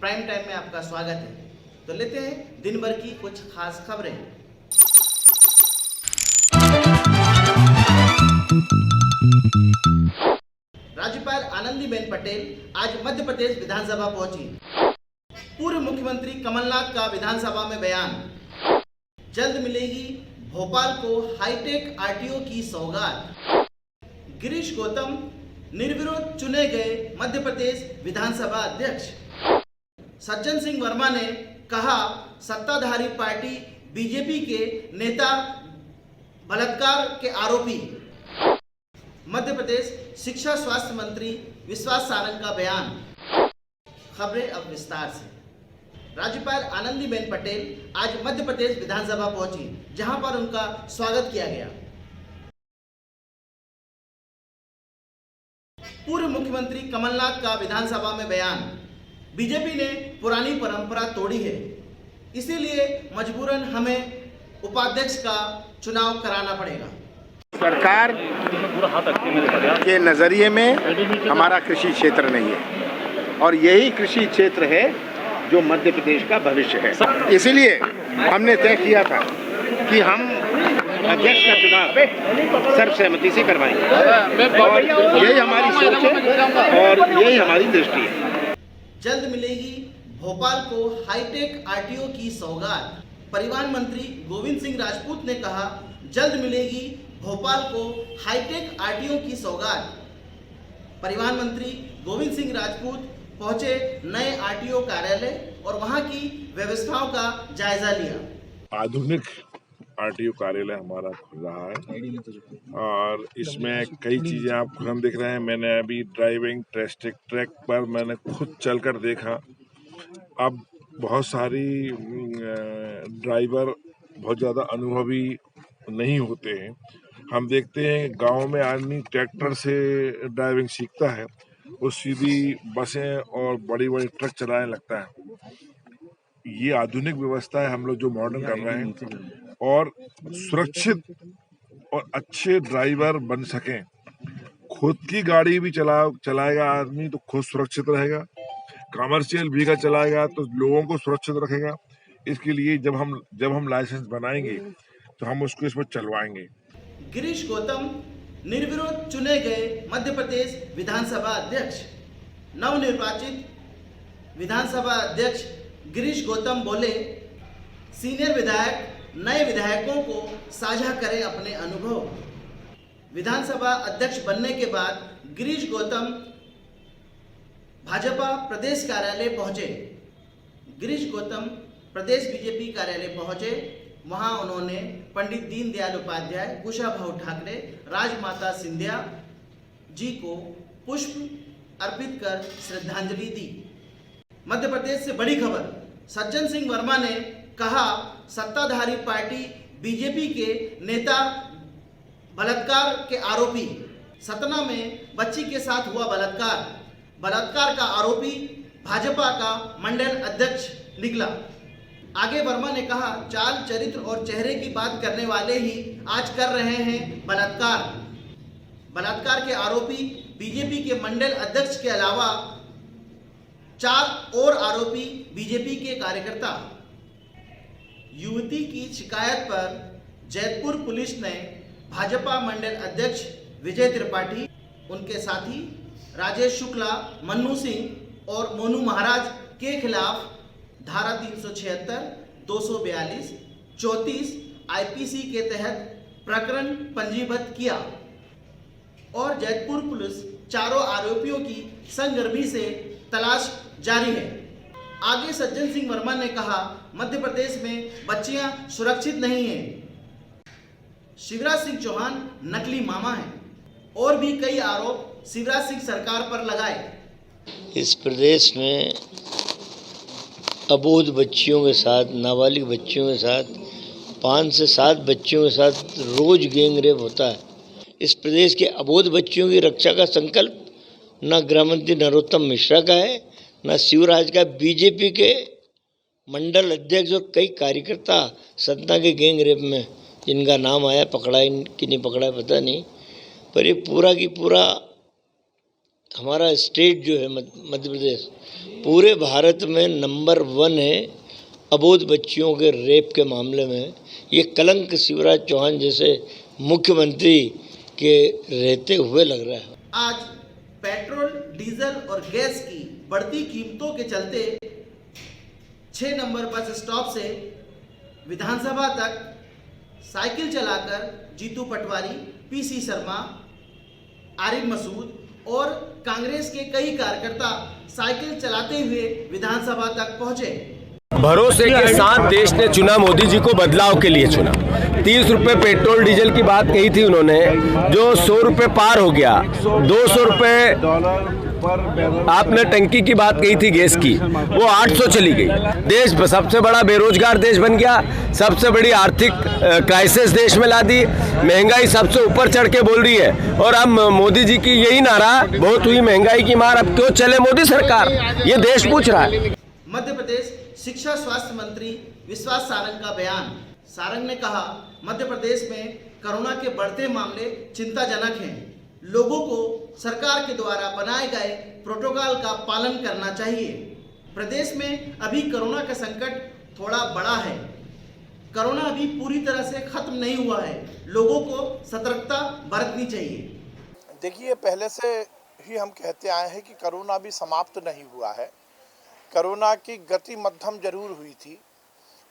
Prime time में आपका स्वागत है। तो लेते हैं दिन भर की कुछ खास खबरें। राज्यपाल आनंदीबेन पटेल आज मध्य प्रदेश विधानसभा पहुंची। पूर्व मुख्यमंत्री कमलनाथ का विधानसभा में बयान, जल्द मिलेगी भोपाल को हाईटेक आरटीओ की सौगात। गिरीश गौतम निर्विरोध चुने गए मध्य प्रदेश विधानसभा अध्यक्ष। सज्जन सिंह वर्मा ने कहा, सत्ताधारी पार्टी बीजेपी के नेता बलात्कार के आरोपी। मध्य प्रदेश शिक्षा स्वास्थ्य मंत्री विश्वास सारंग का बयान। खबरें अब विस्तार से। राज्यपाल आनंदीबेन पटेल आज मध्य प्रदेश विधानसभा पहुंची, जहां पर उनका स्वागत किया गया। पूर्व मुख्यमंत्री कमलनाथ का विधानसभा में बयान, बीजेपी ने पुरानी परंपरा तोड़ी है, इसीलिए मजबूरन हमें उपाध्यक्ष का चुनाव कराना पड़ेगा। सरकार के नज़रिए में हमारा कृषि क्षेत्र नहीं है और यही कृषि क्षेत्र है जो मध्य प्रदेश का भविष्य है। इसीलिए हमने तय किया था कि हम अध्यक्ष का चुनाव सर्वसहमति से करवाएंगे और यही हमारी सोच है और यही हमारी दृष्टि है। जल्द मिलेगी भोपाल को हाईटेक आरटीओ की सौगात। परिवहन मंत्री गोविंद सिंह राजपूत ने कहा, जल्द मिलेगी भोपाल को हाईटेक आरटीओ की सौगात। परिवहन मंत्री गोविंद सिंह राजपूत पहुंचे नए आरटीओ कार्यालय और वहां की व्यवस्थाओं का जायजा लिया। आधुनिक आरटीओ कार्यालय हमारा खुल रहा है और इसमें कई चीज़ें आप खुद हम देख रहे हैं। मैंने अभी ड्राइविंग ट्रैक पर मैंने खुद चलकर देखा। अब बहुत सारी ड्राइवर बहुत ज़्यादा अनुभवी नहीं होते हैं। हम देखते हैं गांव में आदमी ट्रैक्टर से ड्राइविंग सीखता है, वो सीधी बसें और बड़ी बड़ी ट्रक चलाने लगता है। ये आधुनिक व्यवस्था है हम लोग जो मॉडर्न कर रहे हैं और सुरक्षित और अच्छे ड्राइवर बन सकें। खुद की गाड़ी भी चलाएगा आदमी तो खुद सुरक्षित रहेगा, कमर्शियल व्हीकल चलाएगा तो लोगों को सुरक्षित रखेगा। इसके लिए जब हम लाइसेंस बनाएंगे तो हम उसको इसमें चलवाएंगे। गिरीश गौतम निर्विरोध चुने गए मध्य प्रदेश विधानसभा अध्यक्ष। नवनिर्वाचित विधानसभा अध्यक्ष गिरीश गौतम बोले, सीनियर विधायक नए विधायकों को साझा करें अपने अनुभव। विधानसभा अध्यक्ष बनने के बाद गिरीश गौतम भाजपा प्रदेश कार्यालय पहुंचे। गिरीश गौतम प्रदेश बीजेपी कार्यालय पहुंचे। वहां उन्होंने पंडित दीनदयाल उपाध्याय, कुशाभाऊ ठाकरे, राजमाता सिंधिया जी को पुष्प अर्पित कर श्रद्धांजलि दी। मध्य प्रदेश से बड़ी खबर, सज्जन सिंह वर्मा ने कहा, सत्ताधारी पार्टी बीजेपी के नेता बलात्कार के आरोपी। सतना में बच्ची के साथ हुआ बलात्कार का आरोपी भाजपा का मंडल अध्यक्ष निकला। आगे वर्मा ने कहा, चाल चरित्र और चेहरे की बात करने वाले ही आज कर रहे हैं बलात्कार के आरोपी बीजेपी के मंडल अध्यक्ष के अलावा 4 और आरोपी बीजेपी के कार्यकर्ता। युवती की शिकायत पर जैतपुर पुलिस ने भाजपा मंडल अध्यक्ष विजय त्रिपाठी, उनके साथी राजेश शुक्ला, मन्नू सिंह और मोनू महाराज के खिलाफ धारा 376, 242, 34 आईपीसी के तहत प्रकरण पंजीबद्ध किया और जैतपुर पुलिस चारों आरोपियों की संगर्भी से तलाश जारी है। आगे सज्जन सिंह वर्मा ने कहा, मध्य प्रदेश में बच्चियां सुरक्षित नहीं हैं। शिवराज सिंह चौहान नकली मामा हैं और भी कई आरोप शिवराज सिंह सरकार पर लगाए। इस प्रदेश में अबोध बच्चियों के साथ, नाबालिग बच्चियों के साथ, 5 से 7 बच्चियों के साथ रोज गैंग रेप होता है। इस प्रदेश के अबोध बच्चियों की रक्षा का संकल्प न गृह मंत्री नरोत्तम मिश्रा का है, न शिवराज का। बीजेपी के मंडल अध्यक्ष और कई कार्यकर्ता सतना के गैंग रेप में, जिनका नाम आया, पकड़ा कि नहीं पकड़ा पता नहीं, पर ये पूरा की पूरा हमारा स्टेट जो है मध्य प्रदेश पूरे भारत में नंबर 1 है अबोध बच्चियों के रेप के मामले में। ये कलंक शिवराज चौहान जैसे मुख्यमंत्री के रहते हुए लग रहा है। आज पेट्रोल, डीजल और गैस की बढ़ती कीमतों के चलते 6 नंबर बस स्टॉप से विधानसभा तक साइकिल चलाकर जीतू पटवारी, पीसी शर्मा, आरिफ मसूद और कांग्रेस के कई कार्यकर्ता साइकिल चलाते हुए विधानसभा तक पहुंचे। भरोसे के साथ देश ने चुना, मोदी जी को बदलाव के लिए चुना। 30 रुपये पेट्रोल डीजल की बात कही थी उन्होंने, जो 100 रुपये पार हो गया। 200 रुपये आपने टंकी की बात कही थी गैस की, वो 800 चली गई। देश सबसे बड़ा बेरोजगार देश बन गया, सबसे बड़ी आर्थिक क्राइसिस देश में ला दी, महंगाई सबसे ऊपर चढ़ के बोल रही है। और अब मोदी जी की यही नारा, बहुत हुई महंगाई की मार, अब क्यों चले मोदी सरकार, ये देश पूछ रहा है। मध्य प्रदेश शिक्षा स्वास्थ्य मंत्री विश्वास सारंग का बयान। सारंग ने कहा, मध्य प्रदेश में कोरोना के बढ़ते मामले चिंताजनक हैं। लोगों को सरकार के द्वारा बनाए गए प्रोटोकॉल का पालन करना चाहिए। प्रदेश में अभी कोरोना का संकट थोड़ा बड़ा है। कोरोना अभी पूरी तरह से खत्म नहीं हुआ है। लोगों को सतर्कता बरतनी चाहिए। देखिए, पहले से ही हम कहते आए हैं कि कोरोना अभी समाप्त नहीं हुआ है। कोरोना की गति मध्यम जरूर हुई थी,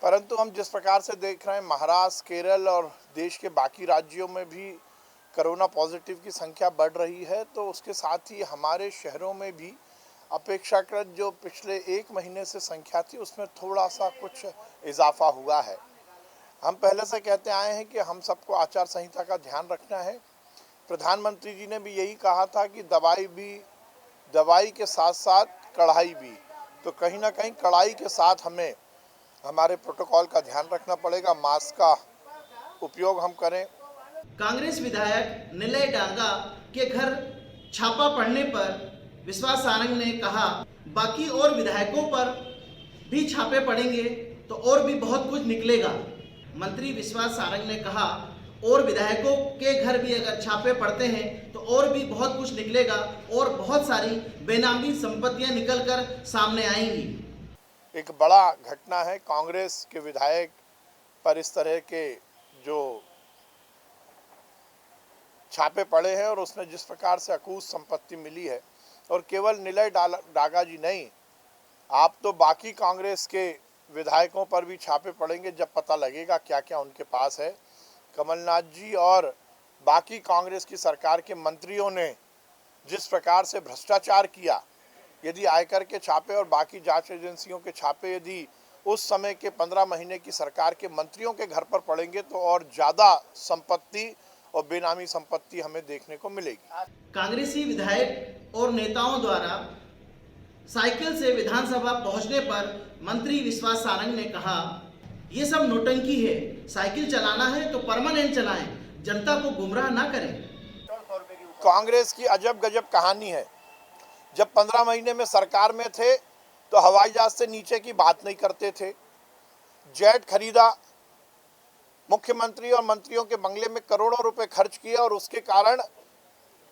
परंतु हम जिस प्रकार से देख रहे हैं महाराष्ट्र, केरल और देश के बाकी राज्यों में भी कोरोना पॉजिटिव की संख्या बढ़ रही है, तो उसके साथ ही हमारे शहरों में भी अपेक्षाकृत जो पिछले 1 महीने से संख्या थी उसमें थोड़ा सा कुछ इजाफा हुआ है। हम पहले से कहते आए हैं कि हम सबको आचार संहिता का ध्यान रखना है। प्रधानमंत्री जी ने भी यही कहा था कि दवाई के साथ साथ कढ़ाई भी, तो कहीं ना कहीं कड़ाई के साथ हमें हमारे प्रोटोकॉल का ध्यान रखना पड़ेगा। मास्क का उपयोग हम करें। कांग्रेस विधायक निलय डांगा के घर छापा पड़ने पर विश्वास सारंग ने कहा, बाकी और विधायकों पर भी छापे पड़ेंगे तो और भी बहुत कुछ निकलेगा। मंत्री विश्वास सारंग ने कहा, और विधायकों के घर भी अगर छापे पड़ते हैं तो और भी बहुत कुछ निकलेगा और बहुत सारी बेनामी संपत्तियां निकलकर सामने आएंगी। एक बड़ा घटना है, कांग्रेस के विधायक पर इस तरह के जो छापे पड़े हैं और उसमें जिस प्रकार से अकूत संपत्ति मिली है, और केवल निलय डागा जी नहीं, आप तो बाकी कांग्रेस के विधायकों पर भी छापे पड़ेंगे जब पता लगेगा क्या क्या उनके पास है। कमलनाथ जी और बाकी कांग्रेस की सरकार के मंत्रियों ने जिस प्रकार से भ्रष्टाचार किया, यदि आयकर के छापे और बाकी जांच एजेंसियों के छापे यदि उस समय के 15 महीने की सरकार के मंत्रियों के घर पर पड़ेंगे तो और ज़्यादा संपत्ति और बेनामी संपत्ति हमें देखने को मिलेगी। कांग्रेसी विधायक और नेताओं द्वारा साइकिल से विधानसभा पहुंचने पर मंत्री विश्वास सारंग ने कहा, ये सब नोटंकी है, साइकिल चलाना है तो परमानेंट चलाएं, जनता को गुमराह ना करें। कांग्रेस की अजब गजब कहानी है। जब 15 महीने में सरकार में थे तो हवाई जहाज से नीचे की बात नहीं करते थे। जेट खरीदा, मुख्यमंत्री और मंत्रियों के बंगले में करोड़ों रुपए खर्च किए और उसके कारण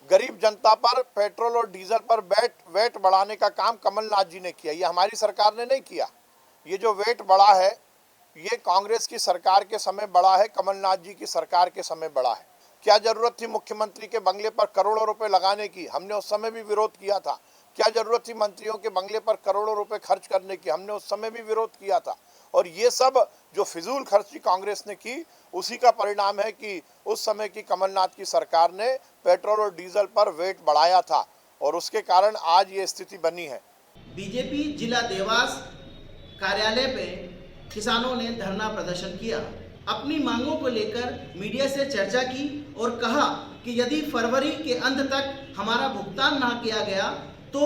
गरीब जनता पर पेट्रोल और डीजल पर वेट बढ़ाने का काम कमलनाथ जी ने किया। ये हमारी सरकार ने नहीं किया। ये जो वेट बढ़ा है ये कांग्रेस की सरकार के समय बढ़ा है, कमलनाथ जी की सरकार के समय बढ़ा है। क्या जरूरत थी मुख्यमंत्री के बंगले पर करोड़ों रुपए लगाने की? हमने उस समय भी विरोध किया था। क्या जरूरत थी मंत्रियों के बंगले पर करोड़ों रुपए खर्च करने की? हमने उस समय भी विरोध किया था। और ये सब जो फिजूल खर्ची कांग्रेस ने की, उसी का परिणाम है कि उस समय की कमलनाथ की सरकार ने पेट्रोल और डीजल पर वेट बढ़ाया था और उसके कारण आज ये स्थिति बनी है। बीजेपी जिला देवास कार्यालय पे किसानों ने धरना प्रदर्शन किया। अपनी मांगों को लेकर मीडिया से चर्चा की और कहा कि यदि फरवरी के अंत तक हमारा भुगतान ना किया गया तो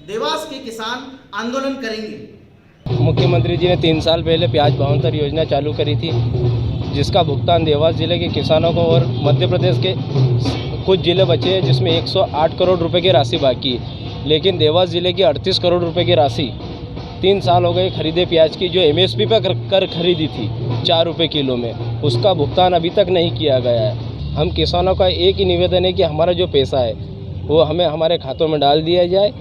देवास के किसान आंदोलन करेंगे। मुख्यमंत्री जी ने 3 साल पहले प्याज भावांतर योजना चालू करी थी, जिसका भुगतान देवास जिले के किसानों को और मध्य प्रदेश के कुछ जिले बचे हैं जिसमें 108 करोड़ रुपए की राशि बाकी है, लेकिन देवास जिले की 38 करोड़ रुपए की राशि 3 साल हो गए खरीदे प्याज की, जो MSP पर कर खरीदी थी 4 रुपये किलो में, उसका भुगतान अभी तक नहीं किया गया है। हम किसानों का एक ही निवेदन है कि हमारा जो पैसा है वो हमें हमारे खातों में डाल दिया जाए।